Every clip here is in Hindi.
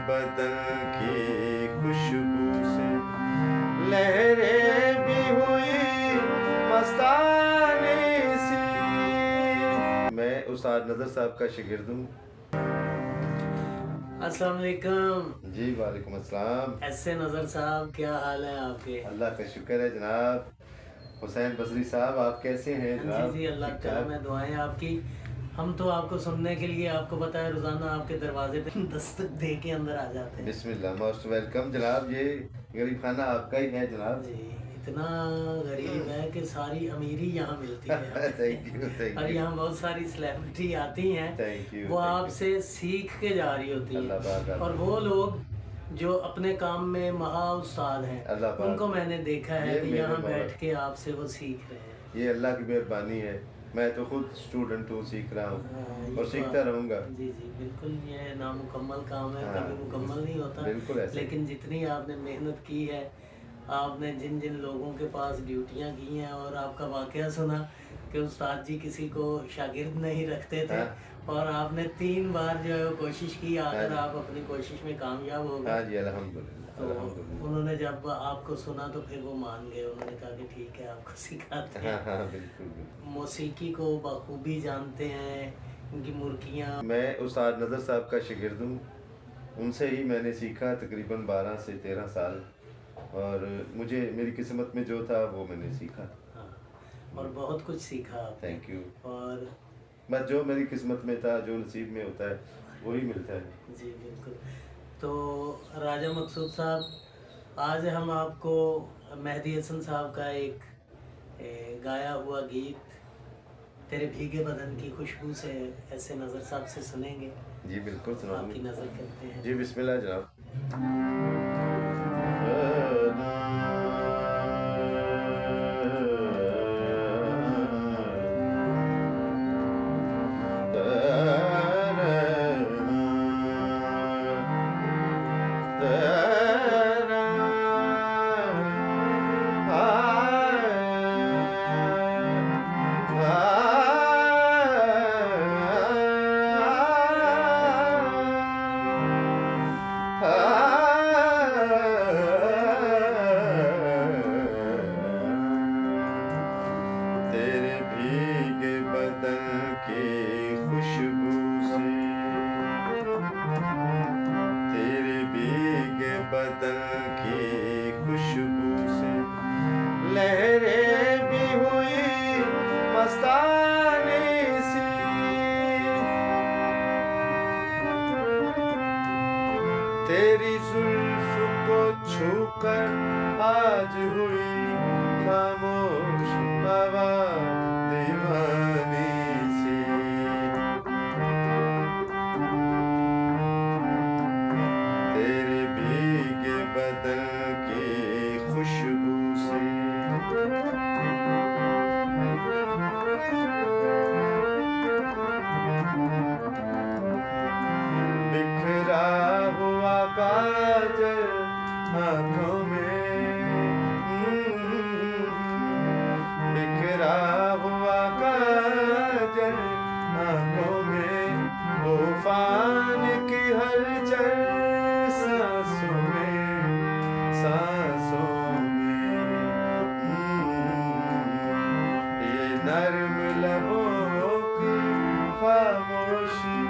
बदन की खुशबू से लहरें भी हुई मस्तानी सी। मैं उस्ताद नज़र साहब का शागिर्द हूँ। अस्सलाम वालेकुम। जी वालेकुम अस्सलाम। ऐसे नज़र साहब, क्या हाल है आपके? अल्लाह का शुक्र है जनाब। हुसैन बसरी साहब, आप कैसे हैं जी जनाब? जी, अल्लाह का करम है, दुआएं आपकी। हम तो आपको सुनने के लिए, आपको पता है, रोज़ाना आपके दरवाजे पे दस्तक दे के अंदर आ जाते हैं। बिस्मिल्लाह, मोस्ट वेलकम जनाब। ये गरीब खाना आपका ही है जनाब। जी, इतना गरीब है कि सारी अमीरी यहाँ मिलती है हमें। थैंक यू थैंक और यू यहाँ बहुत सारी सेलिब्रिटी आती हैं, थैंक यू। वो आपसे सीख के जा रही होती अल्लाह पाक हैं। और आपको- वो लोग जो अपने काम में महा उस्ताद हैं, अल्लाह पाक- उनको मैंने देखा है ये कि मेरे यहाँ मौला- बैठ के आपसे वो सीख रहे हैं। ये अल्लाह की मेहरबानी है। मैं तो खुद स्टूडेंट हूँ, सीख रहा हूँ ये और तो सीखता रहूँगा। जी जी, बिल्कुल। ये नामुकम्मल काम है, हाँ, कभी मुकम्मल नहीं होता। बिल्कुल ऐसे। लेकिन जितनी आपने मेहनत की है, आपने जिन जिन लोगों के पास ड्यूटियाँ की हैं, और आपका वाकया सुना कि उस्ताद जी किसी को शागिर्द नहीं रखते थे, हाँ। और आपने 3 बार जो है वो कोशिश की, आकर हाँ। आप अपनी कोशिश में कामयाब हो हाँ गए। जी, अल्हम्दुलिल्लाह तो अल्हम्दुलिल्लाह। उन्होंने जब आपको सुना तो फिर वो मान गए, उन्होंने कहा कि ठीक है, आपको सिखाते हैं। हाँ हाँ, बिल्कुल बिल्कुल। मौसीकी को बखूबी जानते हैं, इनकी मुर्गियाँ। मैं उस्ताद नज़र साहब का शागिर्द हूँ। उनसे ही मैंने सीखा तकरीबन 12 से 13 साल, और मुझे मेरी किस्मत में जो था वो मैंने सीखा। हाँ, और बहुत कुछ सीखा आपने। Thank you. और बस जो मेरी किस्मत में था, जो नसीब में होता है, वही मिलता है। जी बिल्कुल। तो राजा मकसूद साहब, आज हम आपको मेहदी हसन साहब का एक गाया हुआ गीत तेरे भीगे बदन की खुशबू से ऐसे नज़र साहब से सुनेंगे। जी बिल्कुल आपकी सुनाऊंगी। नज़र करते हैं। जी बिस्मिल्लाह जनाब। तेरे भीगे बदन की खुशबू से, तेरे भीगे बदन की खुशबू से लहरें भी हुई मस्तानी सी। तेरी जुल्फ को छूकर आज हुई खामोश हवा दीवानी सी। तेरे भीगे बदन की खुशबू से बिखरा हुआ काजल आँखों में, बिखरा हुआ काजल आँखों में, तूफान की हलचल सांसों में, सांसों में। ये नर्म लबों की खामोशी,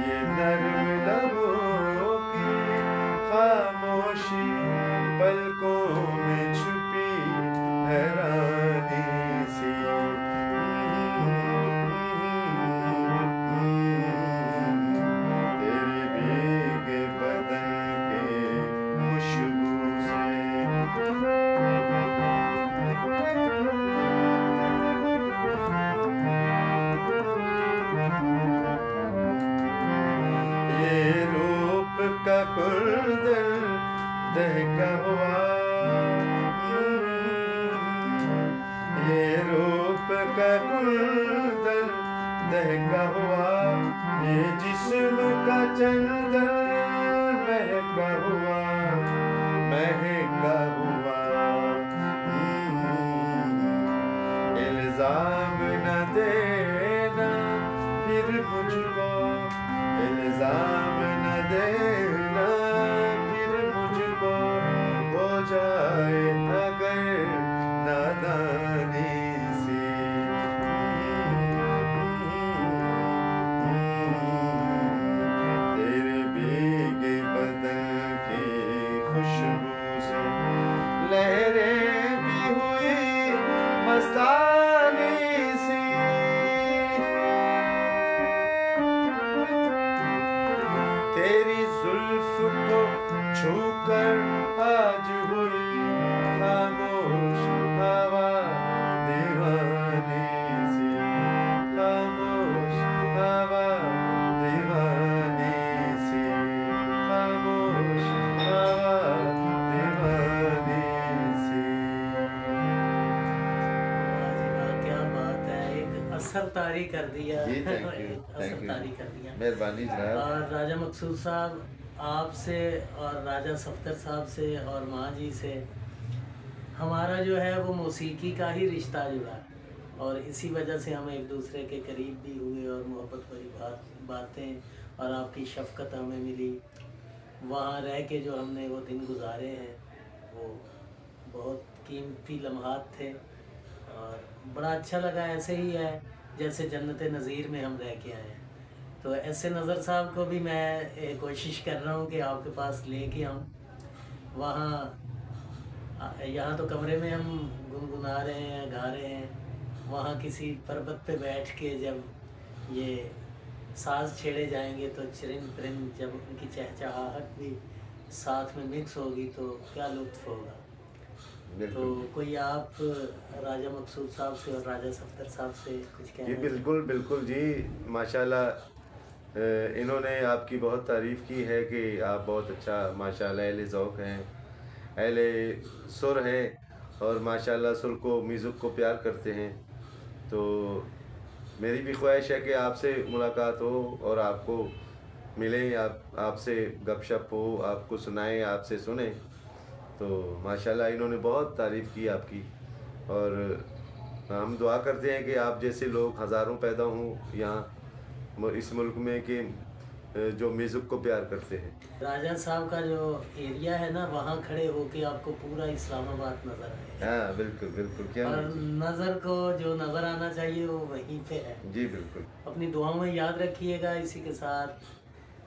ये नर्म लबों की खामोशी, पलकों में छुपी हैरानी सी। तेरे भीगे बदन के खुशबू से। ये रूप का कुंदन दहका हुआ, ये रूप का कुंदन दहका हुआ, ये जिस्म का चंदन महका हुआ, महका हुआ। इल्जाम न देना फिर मुझको, इल्जाम न देना तेरी जुल्फ को छूकर आज हुई खामोश हवा दीवानी सी, खामोश हवा दीवानी सी, खामोश हवा दीवानी सी। वाह जी वाह, क्या बात है, एक असर तारी कर दिया। जी थैंक यू, एक थैंक असर यू, तारी कर दिया। मेहरबानी जनाब। और राजा मकसूद साहब, आपसे और राजा सफ्तर साहब से और माँ जी से हमारा जो है वो मौसीकी का ही रिश्ता जुड़ा, और इसी वजह से हम एक दूसरे के करीब भी हुए और मोहब्बत भरी बातें और आपकी शफ़क़त हमें मिली। वहाँ रह के जो हमने वो दिन गुजारे हैं वो बहुत कीमती लम्हात थे, और बड़ा अच्छा लगा। ऐसे ही है जैसे जन्नत नज़ीर में हम रह के आए हैं। तो ऐसे नज़र साहब को भी मैं कोशिश कर रहा हूँ कि आपके पास लेके आऊँ। वहाँ यहाँ तो कमरे में हम गुनगुना रहे हैं, गा रहे हैं, वहाँ किसी पर्वत पे बैठ के जब ये साज छेड़े जाएंगे तो चिरिंद परिंद जब उनकी चहचहाहट भी साथ में मिक्स होगी तो क्या लुत्फ़ होगा। तो बिल्कुल कोई आप राजा मकसूद साहब से और राजा सफ्तर साहब से कुछ जी, कहना बिल्कुल बिल्कुल जी, माशाल्लाह। इन्होंने आपकी बहुत तारीफ़ की है कि आप बहुत अच्छा माशाल्लाह अहले ज़ौक़ हैं, अहले सुर हैं, और माशाल्लाह सुर को म्यूज़िक को प्यार करते हैं। तो मेरी भी ख्वाहिश है कि आपसे मुलाकात हो और आपको मिलें, आपसे गपशप हो, आपको सुनाएं, आपसे सुने। तो माशाल्लाह इन्होंने बहुत तारीफ़ की आपकी, और हम दुआ करते हैं कि आप जैसे लोग हज़ारों पैदा हों यहाँ इस मुल्क में कि जो म्यूज़िक को प्यार करते हैं। राजा साहब का जो एरिया है ना, वहाँ खड़े होके आपको पूरा इस्लामाबाद नज़र आएगा, हाँ बिल्कुल बिल्कुल, क्या और नहीं नज़र को जो नज़र आना चाहिए वो वहीं पे है। जी बिल्कुल। अपनी दुआओं में याद रखिएगा। इसी के साथ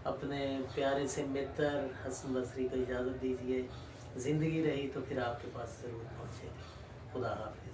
अपने प्यारे से मित्र हसन बसरी को इजाज़त दीजिए। ज़िंदगी रही तो फिर आपके पास ज़रूर पहुँचेगी। खुदा हाफिज़।